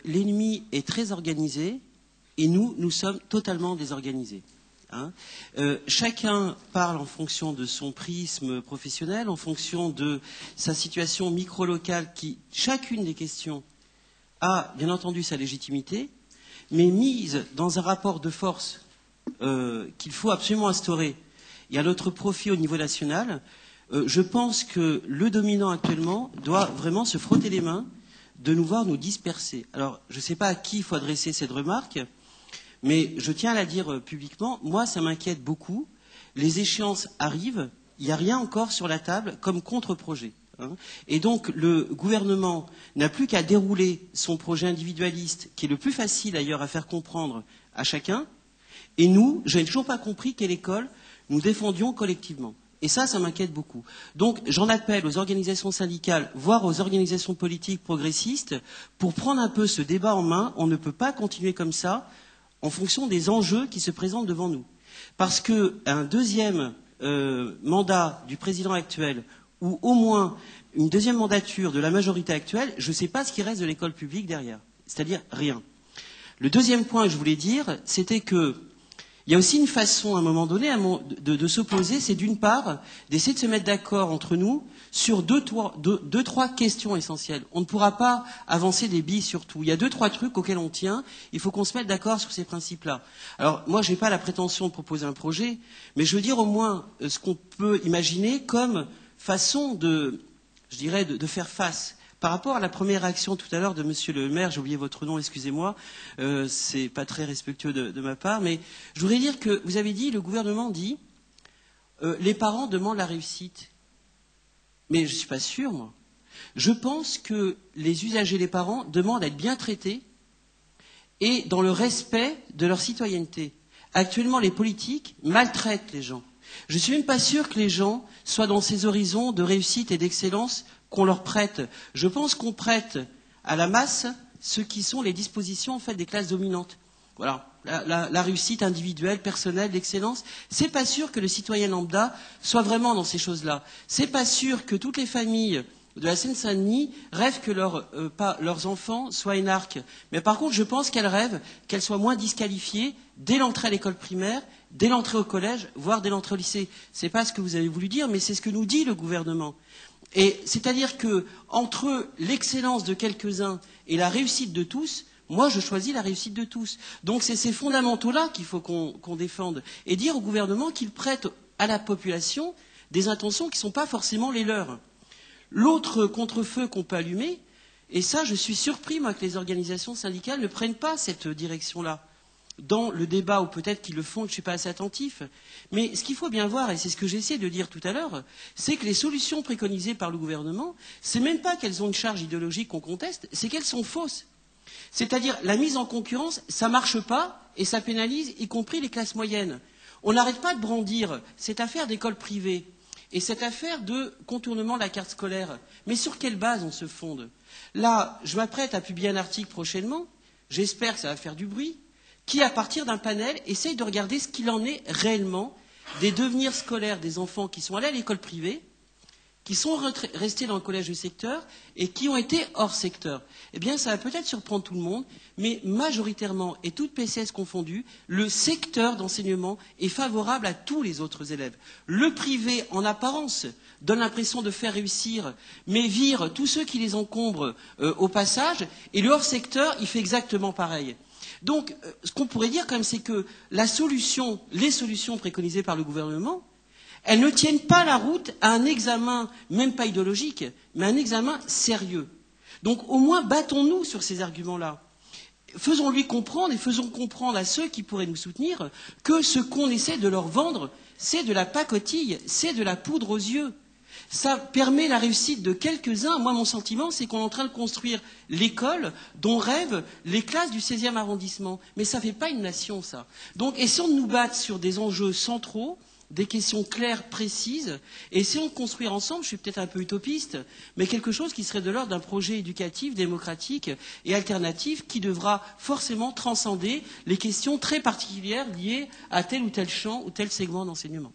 l'ennemi est très organisé et nous sommes totalement désorganisés. Hein. Chacun parle en fonction de son prisme professionnel, en fonction de sa situation micro-locale qui, chacune des questions, a bien entendu sa légitimité, mais mise dans un rapport de force qu'il faut absolument instaurer et à notre profit au niveau national, je pense que le dominant actuellement doit vraiment se frotter les mains de nous voir nous disperser. Alors, je ne sais pas à qui il faut adresser cette remarque, mais je tiens à la dire publiquement, moi ça m'inquiète beaucoup, les échéances arrivent, il n'y a rien encore sur la table comme contre-projet. Hein. Et donc le gouvernement n'a plus qu'à dérouler son projet individualiste, qui est le plus facile d'ailleurs à faire comprendre à chacun, et nous, je n'ai toujours pas compris quelle école nous défendions collectivement. Et ça m'inquiète beaucoup. Donc j'en appelle aux organisations syndicales, voire aux organisations politiques progressistes, pour prendre un peu ce débat en main. On ne peut pas continuer comme ça, en fonction des enjeux qui se présentent devant nous. Parce qu'un deuxième mandat du président actuel, ou au moins une deuxième mandature de la majorité actuelle, je ne sais pas ce qui reste de l'école publique derrière. C'est-à-dire rien. Le deuxième point que je voulais dire, c'était que il y a aussi une façon, à un moment donné, de s'opposer, c'est d'une part d'essayer de se mettre d'accord entre nous sur deux, trois questions essentielles. On ne pourra pas avancer des billes sur tout. Il y a 2-3 trucs auxquels on tient. Il faut qu'on se mette d'accord sur ces principes-là. Alors, moi, je n'ai pas la prétention de proposer un projet, mais je veux dire au moins ce qu'on peut imaginer comme façon de faire face. Par rapport à la première réaction tout à l'heure de Monsieur le maire, j'ai oublié votre nom, excusez-moi, c'est pas très respectueux de ma part, mais je voudrais dire que vous avez dit, le gouvernement dit, les parents demandent la réussite. Mais je ne suis pas sûr, moi. Je pense que les usagers, les parents, demandent à être bien traités et dans le respect de leur citoyenneté. Actuellement, les politiques maltraitent les gens. Je ne suis même pas sûr que les gens soient dans ces horizons de réussite et d'excellence qu'on leur prête. Je pense qu'on prête à la masse ce qui sont les dispositions en fait des classes dominantes. Voilà, la réussite individuelle, personnelle, l'excellence. C'est pas sûr que le citoyen lambda soit vraiment dans ces choses-là. C'est pas sûr que toutes les familles de la Seine-Saint-Denis rêvent que leurs enfants soient énarques. Mais par contre, je pense qu'elles rêvent qu'elles soient moins disqualifiées dès l'entrée à l'école primaire, dès l'entrée au collège, voire dès l'entrée au lycée. C'est pas ce que vous avez voulu dire, mais c'est ce que nous dit le gouvernement. Et c'est-à-dire que entre l'excellence de quelques-uns et la réussite de tous, moi je choisis la réussite de tous. Donc c'est ces fondamentaux-là qu'il faut qu'on défende. Et dire au gouvernement qu'il prête à la population des intentions qui ne sont pas forcément les leurs. L'autre contre-feu qu'on peut allumer, et ça je suis surpris moi que les organisations syndicales ne prennent pas cette direction-là dans le débat, ou peut-être qu'ils le font, je ne suis pas assez attentif. Mais ce qu'il faut bien voir, et c'est ce que j'ai essayé de dire tout à l'heure, c'est que les solutions préconisées par le gouvernement, c'est même pas qu'elles ont une charge idéologique qu'on conteste, c'est qu'elles sont fausses. C'est-à-dire, la mise en concurrence, ça ne marche pas, et ça pénalise, y compris les classes moyennes. On n'arrête pas de brandir cette affaire d'école privée, et cette affaire de contournement de la carte scolaire. Mais sur quelle base on se fonde? Là, je m'apprête à publier un article prochainement, j'espère que ça va faire du bruit, qui, à partir d'un panel, essaye de regarder ce qu'il en est réellement des devenirs scolaires des enfants qui sont allés à l'école privée, qui sont restés dans le collège du secteur et qui ont été hors secteur. Eh bien, ça va peut-être surprendre tout le monde, mais majoritairement, et toutes PCS confondues, le secteur d'enseignement est favorable à tous les autres élèves. Le privé, en apparence, donne l'impression de faire réussir, mais vire tous ceux qui les encombrent au passage, et le hors secteur, il fait exactement pareil. Donc, ce qu'on pourrait dire quand même, c'est que les solutions préconisées par le gouvernement, elles ne tiennent pas la route à un examen, même pas idéologique, mais un examen sérieux. Donc, au moins, battons-nous sur ces arguments-là. Faisons-lui comprendre et faisons comprendre à ceux qui pourraient nous soutenir que ce qu'on essaie de leur vendre, c'est de la pacotille, c'est de la poudre aux yeux. Ça permet la réussite de quelques-uns. Moi, mon sentiment, c'est qu'on est en train de construire l'école dont rêvent les classes du 16e arrondissement. Mais ça ne fait pas une nation, ça. Donc, essayons de nous battre sur des enjeux centraux, des questions claires, précises, et essayons de construire ensemble, je suis peut-être un peu utopiste, mais quelque chose qui serait de l'ordre d'un projet éducatif, démocratique et alternatif qui devra forcément transcender les questions très particulières liées à tel ou tel champ ou tel segment d'enseignement.